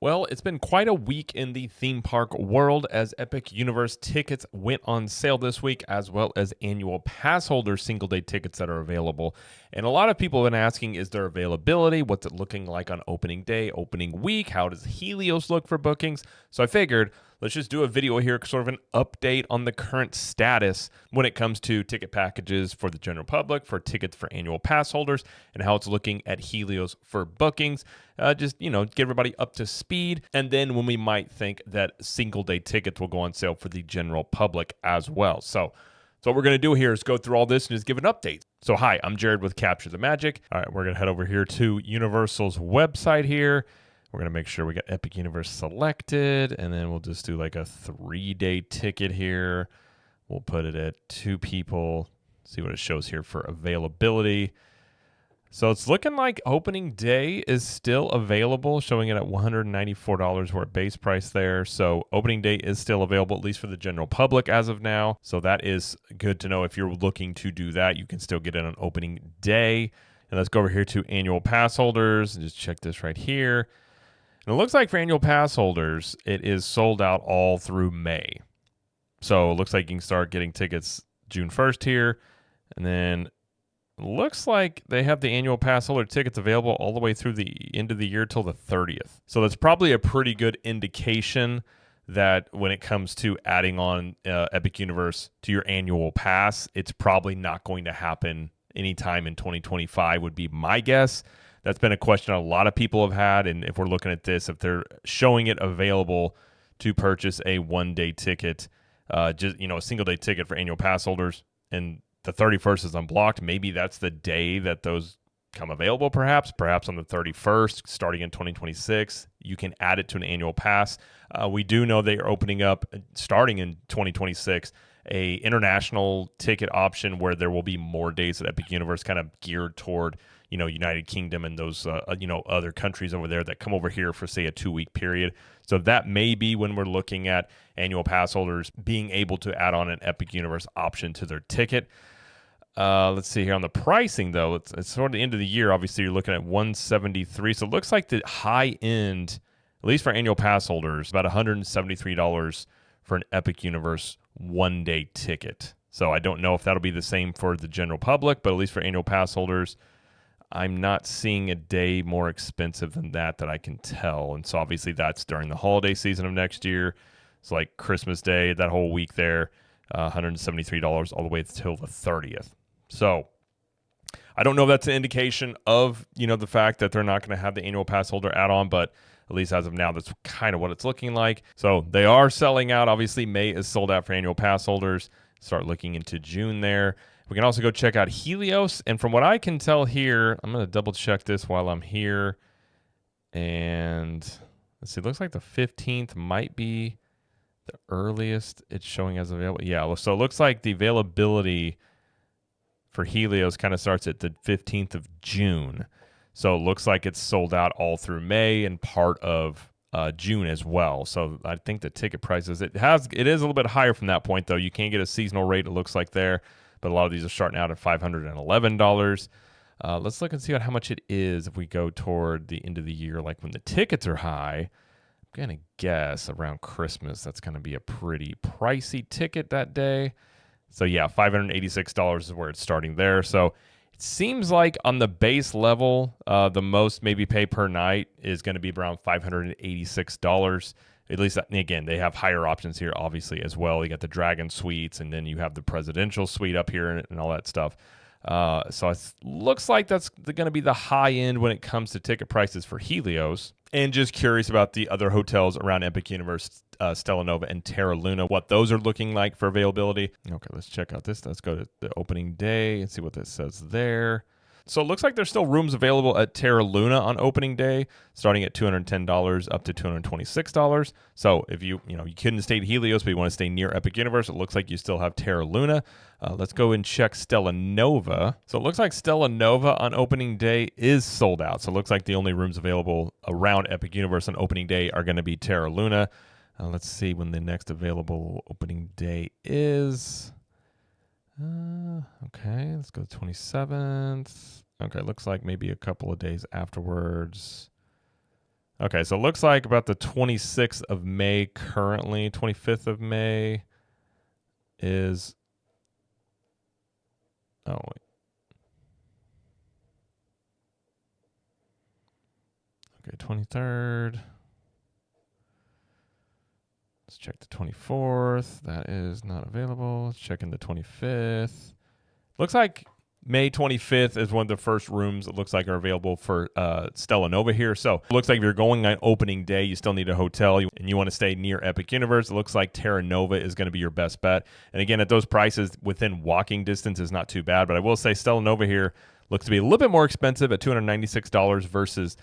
Well, it's been quite a week in the theme park world as Epic Universe tickets went on sale this week, as well as annual pass holder single day tickets that are available. And a lot of people have been asking, is there availability? What's it looking like on opening day, opening week? How does Helios look for bookings? So I figured let's just do a video here, sort of an update on the current status when it comes to ticket packages for the general public, for tickets for annual pass holders, and how it's looking at Helios for bookings. Just, get everybody up to speed. And then when we might think that single day tickets will go on sale for the general public as well. So what we're going to do here is go through all this and just give an update. So hi, I'm Jared with Capture the Magic. All right, we're going to head over here to Universal's website here. We're going to make sure we got Epic Universe selected, and then we'll just do like a 3-day ticket here. We'll put it at 2 people, see what it shows here for availability. So it's looking like opening day is still available, showing it at $194 for a base price there. So opening day is still available, at least for the general public as of now. So that is good to know. If you're looking to do that, you can still get it on opening day. And let's go over here to annual pass holders and just check this right here. And it looks like for annual pass holders, it is sold out all through May. So it looks like you can start getting tickets June 1st here. And then looks like they have the annual pass holder tickets available all the way through the end of the year till the 30th. So that's probably a pretty good indication that when it comes to adding on Epic Universe to your annual pass, it's probably not going to happen anytime in 2025 would be my guess. That's been a question a lot of people have had. And if we're looking at this, if they're showing it available to purchase a 1-day ticket, a single day ticket for annual pass holders, and the 31st is unblocked, maybe that's the day that those come available, perhaps on the 31st, starting in 2026, you can add it to an annual pass. We do know they are opening up, starting in 2026, a international ticket option where there will be more days at Epic Universe kind of geared toward, United Kingdom and those, other countries over there that come over here for, say, a 2-week period. So that may be when we're looking at annual pass holders being able to add on an Epic Universe option to their ticket. Let's see here on the pricing, though. It's sort of the end of the year. Obviously, you're looking at $173. So it looks like the high end, at least for annual pass holders, about $173 for an Epic Universe 1-day ticket. So I don't know if that'll be the same for the general public, but at least for annual pass holders, I'm not seeing a day more expensive than that I can tell. And so obviously that's during the holiday season of next year. It's like Christmas Day, that whole week there, $173 all the way till the 30th. So I don't know if that's an indication of, the fact that they're not going to have the annual pass holder add-on, but at least as of now, that's kind of what it's looking like. So they are selling out. Obviously, May is sold out for annual pass holders. Start looking into June there. We can also go check out Helios. And from what I can tell here, I'm going to double check this while I'm here. And let's see, it looks like the 15th might be the earliest it's showing as available. Yeah, so it looks like the availability for Helios kind of starts at the 15th of June. So it looks like it's sold out all through May and part of June as well. So I think the ticket prices, it is a little bit higher from that point, though. You can get a seasonal rate, it looks like there, but a lot of these are starting out at $511. Let's look and see how much it is if we go toward the end of the year, like when the tickets are high. I'm going to guess around Christmas, that's going to be a pretty pricey ticket that day. So yeah, $586 is where it's starting there. So it seems like on the base level, the most maybe pay per night is going to be around $586. At least, again, they have higher options here, obviously, as well. You got the Dragon Suites, and then you have the Presidential Suite up here and all that stuff. So it looks like that's going to be the high end when it comes to ticket prices for Helios. And just curious about the other hotels around Epic Universe, Stella Nova and Terra Luna, what those are looking like for availability. Okay, let's check out this. Let's go to the opening day and see what this says there. So it looks like there's still rooms available at Terra Luna on opening day, starting at $210 up to $226. So if you couldn't stay at Helios, but you want to stay near Epic Universe, it looks like you still have Terra Luna. Let's go and check Stella Nova. So it looks like Stella Nova on opening day is sold out. So it looks like the only rooms available around Epic Universe on opening day are going to be Terra Luna. Let's see when the next available opening day is. Okay, let's go to 27th. Okay, looks like maybe a couple of days afterwards. Okay, so it looks like about the 26th of May currently. 25th of May is. Oh, wait. Okay, 23rd. Let's check the 24th. That is not available. Let's check in the 25th. Looks like May 25th is one of the first rooms it looks like are available for Stella Nova here. So it looks like if you're going on opening day, you still need a hotel and you want to stay near Epic Universe. It looks like Terra Nova is going to be your best bet. And again, at those prices, within walking distance is not too bad. But I will say Stella Nova here looks to be a little bit more expensive at $296 versus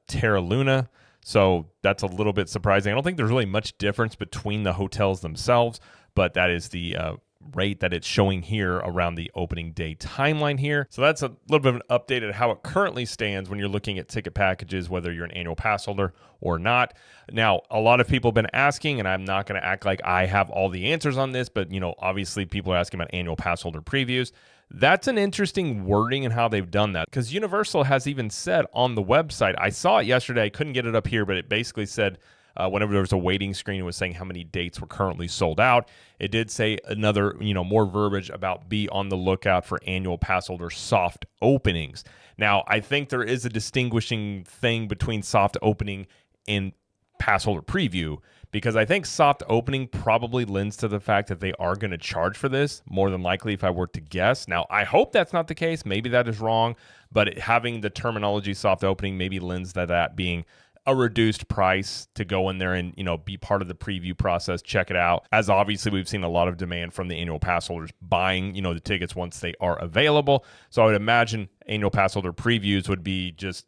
Terra Luna. So that's a little bit surprising. I don't think there's really much difference between the hotels themselves, but that is the rate that it's showing here around the opening day timeline here. So that's a little bit of an update at how it currently stands when you're looking at ticket packages, whether you're an annual pass holder or not. Now, a lot of people have been asking, and I'm not going to act like I have all the answers on this, but obviously people are asking about annual pass holder previews. That's an interesting wording in how they've done that, because Universal has even said on the website, I saw it yesterday, I couldn't get it up here, but it basically said whenever there was a waiting screen, it was saying how many dates were currently sold out. It did say another, more verbiage about be on the lookout for annual pass holder soft openings. Now, I think there is a distinguishing thing between soft opening and pass holder preview, because I think soft opening probably lends to the fact that they are going to charge for this, more than likely, if I were to guess. Now, I hope that's not the case. Maybe that is wrong, but having the terminology soft opening maybe lends to that being a reduced price to go in there and, be part of the preview process, check it out. As obviously we've seen a lot of demand from the annual pass holders buying, the tickets once they are available. So I would imagine annual pass holder previews would be just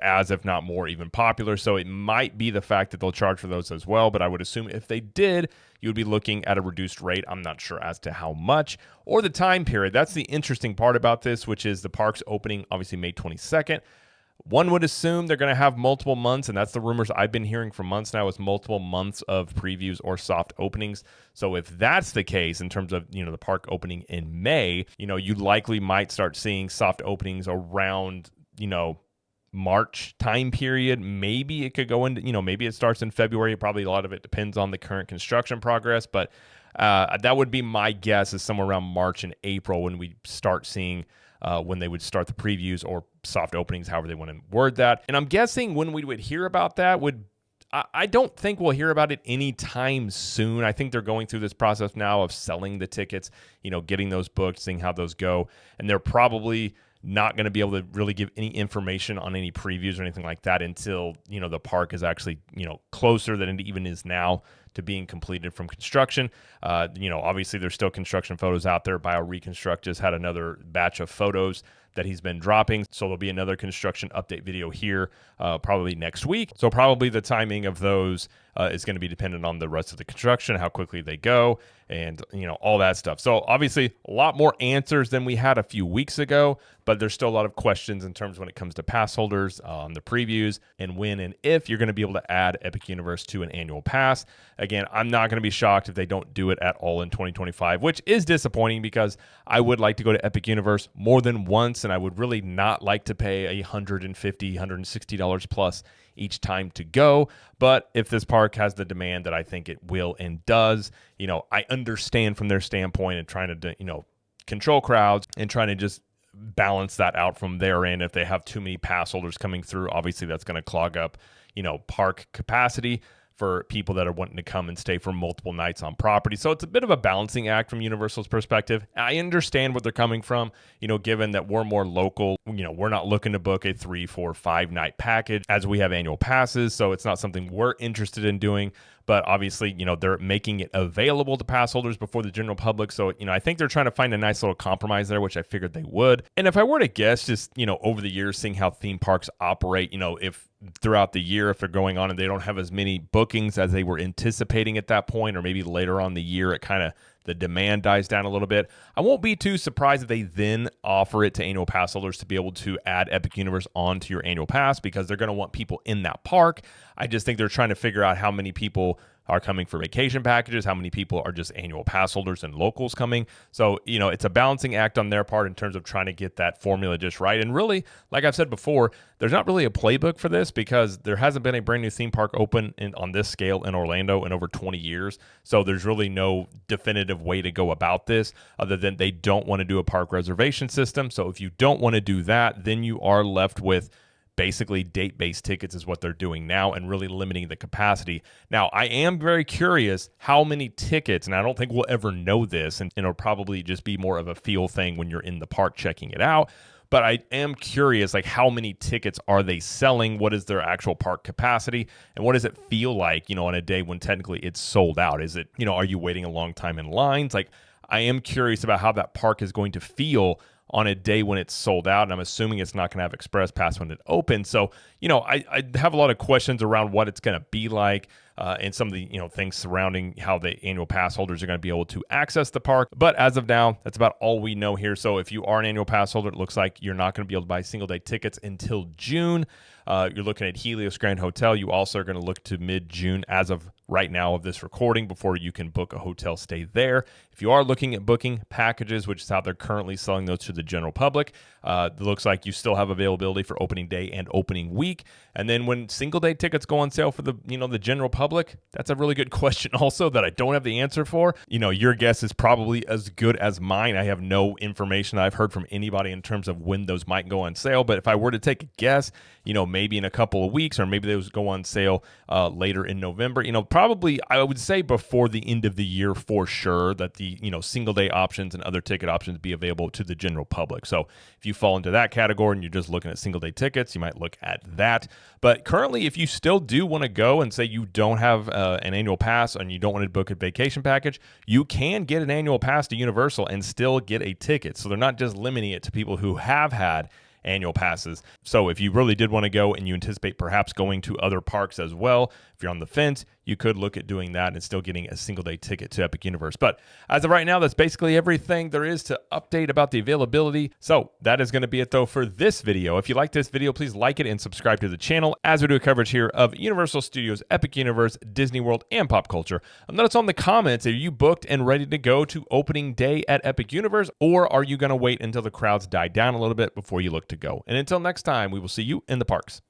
as, if not more, even popular. So it might be the fact that they'll charge for those as well. But I would assume if they did, you would be looking at a reduced rate. I'm not sure as to how much or the time period. That's the interesting part about this, which is the park's opening, obviously May 22nd. One would assume they're going to have multiple months, and that's the rumors I've been hearing for months now, is multiple months of previews or soft openings. So if that's the case in terms of, the park opening in May, you likely might start seeing soft openings around, March time period. Maybe it could go into, maybe it starts in February. Probably a lot of it depends on the current construction progress, but that would be my guess, is somewhere around March and April when we start seeing when they would start the previews or soft openings, however they want to word that. And I'm guessing when we would hear about that I don't think we'll hear about it anytime soon. I think they're going through this process now of selling the tickets, getting those booked, seeing how those go. And they're probably not going to be able to really give any information on any previews or anything like that until, the park is actually, closer than it even is now to being completed from construction. Obviously there's still construction photos out there. BioReconstruct just had another batch of photos that he's been dropping. So there'll be another construction update video here probably next week. So probably the timing of those is going to be dependent on the rest of the construction, how quickly they go, and all that stuff. So obviously a lot more answers than we had a few weeks ago, but there's still a lot of questions in terms when it comes to pass holders on the previews and when and if you're going to be able to add Epic Universe to an annual pass. Again, I'm not going to be shocked if they don't do it at all in 2025, which is disappointing because I would like to go to Epic Universe more than once, and I would really not like to pay $150, $160 plus each time to go. But if this park has the demand that I think it will and does, I understand from their standpoint and trying to, control crowds and trying to just balance that out from their end. If they have too many pass holders coming through, obviously that's going to clog up, park capacity for people that are wanting to come and stay for multiple nights on property. So it's a bit of a balancing act from Universal's perspective. I understand what they're coming from, given that we're more local, we're not looking to book a 3, 4, 5 night package as we have annual passes. So it's not something we're interested in doing. But obviously, they're making it available to pass holders before the general public. So, I think they're trying to find a nice little compromise there, which I figured they would. And if I were to guess, just, over the years, seeing how theme parks operate, if throughout the year, if they're going on and they don't have as many bookings as they were anticipating at that point, or maybe later on the year, it kind of, the demand dies down a little bit. I won't be too surprised if they then offer it to annual pass holders to be able to add Epic Universe onto your annual pass, because they're going to want people in that park. I just think they're trying to figure out how many people are coming for vacation packages, how many people are just annual pass holders and locals coming. So, it's a balancing act on their part in terms of trying to get that formula just right. And really, like I've said before, there's not really a playbook for this because there hasn't been a brand new theme park open on this scale in Orlando in over 20 years. So there's really no definitive way to go about this other than they don't want to do a park reservation system. So if you don't want to do that, then you are left with basically date-based tickets is what they're doing now and really limiting the capacity. Now, I am very curious how many tickets, and I don't think we'll ever know this, and it'll probably just be more of a feel thing when you're in the park checking it out. But I am curious, like, how many tickets are they selling? What is their actual park capacity? And what does it feel like, on a day when technically it's sold out? Is it, are you waiting a long time in lines? Like, I am curious about how that park is going to feel on a day when it's sold out, and I'm assuming it's not going to have Express Pass when it opens. So, I have a lot of questions around what it's going to be like and some of the, things surrounding how the annual pass holders are going to be able to access the park. But as of now, that's about all we know here. So if you are an annual pass holder, it looks like you're not going to be able to buy single-day tickets until June. You're looking at Helios Grand Hotel. You also are going to look to mid-June as of right now of this recording before you can book a hotel stay there. If you are looking at booking packages, which is how they're currently selling those to the general public, it looks like you still have availability for opening day and opening week. And then when single day tickets go on sale for the, the general public, that's a really good question also that I don't have the answer for. Your guess is probably as good as mine. I have no information I've heard from anybody in terms of when those might go on sale. But if I were to take a guess, maybe in a couple of weeks, or maybe those go on sale later in November, probably I would say before the end of the year for sure that the, single day options and other ticket options be available to the general public. So if you fall into that category and you're just looking at single day tickets, you might look at that. But currently, if you still do want to go and say you don't have an annual pass and you don't want to book a vacation package, you can get an annual pass to Universal and still get a ticket. So they're not just limiting it to people who have had annual passes. So if you really did want to go and you anticipate perhaps going to other parks as well, if you're on the fence, you could look at doing that and still getting a single day ticket to Epic Universe. But as of right now, that's basically everything there is to update about the availability. So that is going to be it though for this video. If you like this video, please like it and subscribe to the channel as we do a coverage here of Universal Studios, Epic Universe, Disney World, and pop culture. Let us know in the comments, are you booked and ready to go to opening day at Epic Universe, or are you going to wait until the crowds die down a little bit before you look to go? And until next time, we will see you in the parks.